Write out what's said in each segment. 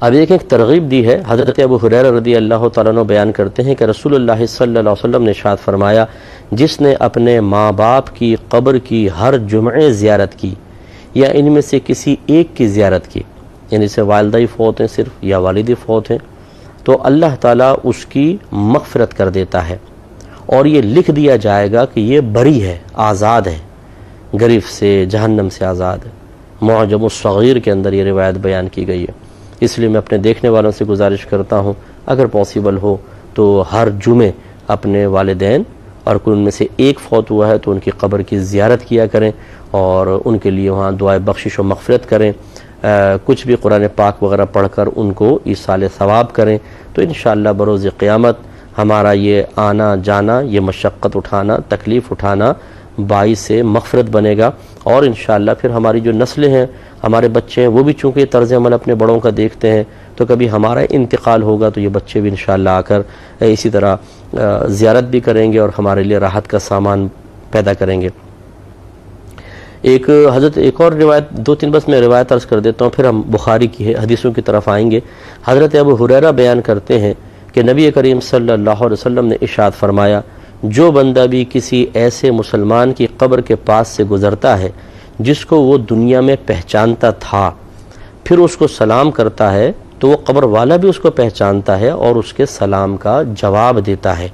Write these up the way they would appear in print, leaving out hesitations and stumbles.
اب ایک ترغیب دی ہے، حضرت ابو ہریرہ رضی اللہ تعالیٰ عنہ بیان کرتے ہیں کہ رسول اللہ صلی اللہ علیہ وسلم نے ارشاد فرمایا، جس نے اپنے ماں باپ کی قبر کی ہر جمعے زیارت کی یا ان میں سے کسی ایک کی زیارت کی، یعنی سے والدہ ہی فوت ہیں صرف یا والدی فوت ہیں، تو اللہ تعالیٰ اس کی مغفرت کر دیتا ہے، اور یہ لکھ دیا جائے گا کہ یہ بری ہے، آزاد ہے، گرفت سے، جہنم سے آزاد ہے۔ معجم الصغیر کے اندر یہ روایت بیان کی گئی ہے۔ اس لیے میں اپنے دیکھنے والوں سے گزارش کرتا ہوں، اگر پاسبل ہو تو ہر جمعے اپنے والدین اور کوئی ان میں سے ایک فوت ہوا ہے تو ان کی قبر کی زیارت کیا کریں اور ان کے لیے وہاں دعائے بخشش و مغفرت کریں، کچھ بھی قرآن پاک وغیرہ پڑھ کر ان کو ایصال ثواب کریں، تو انشاءاللہ بروز قیامت ہمارا یہ آنا جانا، یہ مشقت اٹھانا، تکلیف اٹھانا باعث سے مغفرت بنے گا، اور انشاءاللہ پھر ہماری جو نسلیں ہیں، ہمارے بچے ہیں، وہ بھی چونکہ طرز عمل اپنے بڑوں کا دیکھتے ہیں، تو کبھی ہمارا انتقال ہوگا تو یہ بچے بھی انشاءاللہ آ کر اسی طرح زیارت بھی کریں گے اور ہمارے لیے راحت کا سامان پیدا کریں گے۔ ایک اور روایت، دو تین بس میں روایت عرض کر دیتا ہوں، پھر ہم بخاری کی حدیثوں کی طرف آئیں گے۔ حضرت ابو ہریرہ بیان کرتے ہیں کہ نبی کریم صلی اللہ علیہ وسلم نے ارشاد فرمایا، جو بندہ بھی کسی ایسے مسلمان کی قبر کے پاس سے گزرتا ہے جس کو وہ دنیا میں پہچانتا تھا، پھر اس کو سلام کرتا ہے تو وہ قبر والا بھی اس کو پہچانتا ہے اور اس کے سلام کا جواب دیتا ہے۔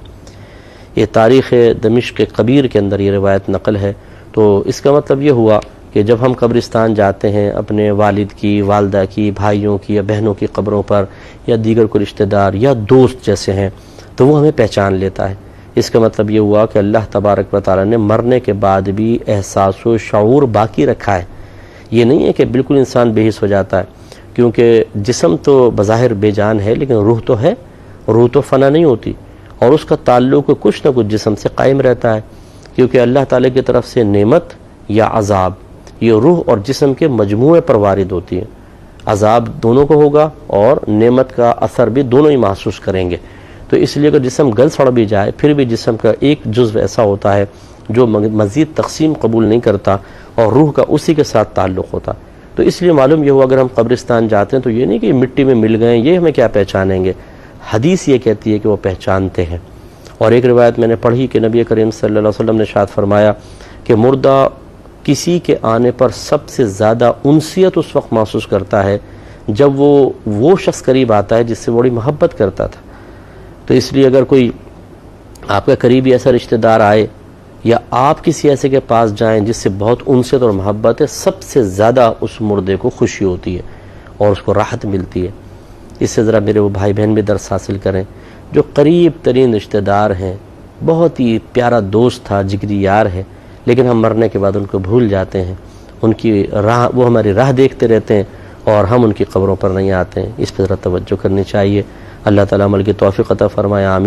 یہ تاریخ دمشق کبیر کے اندر یہ روایت نقل ہے۔ تو اس کا مطلب یہ ہوا کہ جب ہم قبرستان جاتے ہیں اپنے والد کی، والدہ کی، بھائیوں کی یا بہنوں کی قبروں پر، یا دیگر کوئی رشتہ دار یا دوست جیسے ہیں، تو وہ ہمیں پہچان لیتا ہے۔ اس کا مطلب یہ ہوا کہ اللہ تبارک و تعالیٰ نے مرنے کے بعد بھی احساس و شعور باقی رکھا ہے۔ یہ نہیں ہے کہ بالکل انسان بے حس ہو جاتا ہے، کیونکہ جسم تو بظاہر بے جان ہے لیکن روح تو ہے، روح تو فنا نہیں ہوتی، اور اس کا تعلق کچھ نہ کچھ جسم سے قائم رہتا ہے، کیونکہ اللہ تعالیٰ کی طرف سے نعمت یا عذاب یہ روح اور جسم کے مجموعے پر وارد ہوتی ہے۔ عذاب دونوں کو ہوگا اور نعمت کا اثر بھی دونوں ہی محسوس کریں گے۔ تو اس لیے اگر جسم گل سڑ بھی جائے پھر بھی جسم کا ایک جزو ایسا ہوتا ہے جو مزید تقسیم قبول نہیں کرتا اور روح کا اسی کے ساتھ تعلق ہوتا۔ تو اس لیے معلوم یہ ہوا اگر ہم قبرستان جاتے ہیں تو یہ نہیں کہ مٹی میں مل گئے یہ ہمیں کیا پہچانیں گے، حدیث یہ کہتی ہے کہ وہ پہچانتے ہیں۔ اور ایک روایت میں نے پڑھی کہ نبی کریم صلی اللہ علیہ وسلم نے ارشاد فرمایا کہ مردہ کسی کے آنے پر سب سے زیادہ انسیت اس وقت محسوس کرتا ہے جب وہ شخص قریب آتا ہے جس سے بڑی محبت کرتا تھا۔ تو اس لیے اگر کوئی آپ کا قریبی ایسا رشتہ دار آئے یا آپ کسی ایسے کے پاس جائیں جس سے بہت انست اور محبت ہے، سب سے زیادہ اس مردے کو خوشی ہوتی ہے اور اس کو راحت ملتی ہے۔ اس سے ذرا میرے وہ بھائی بہن بھی درس حاصل کریں جو قریب ترین رشتہ دار ہیں، بہت ہی پیارا دوست تھا، جگری یار ہے، لیکن ہم مرنے کے بعد ان کو بھول جاتے ہیں، ان کی راہ، وہ ہماری راہ دیکھتے رہتے ہیں اور ہم ان کی قبروں پر نہیں آتے ہیں۔ اس پہ ذرا توجہ کرنی چاہیے۔ اللہ تعالیٰ عمل کی توفیق عطا فرمائے، آمین۔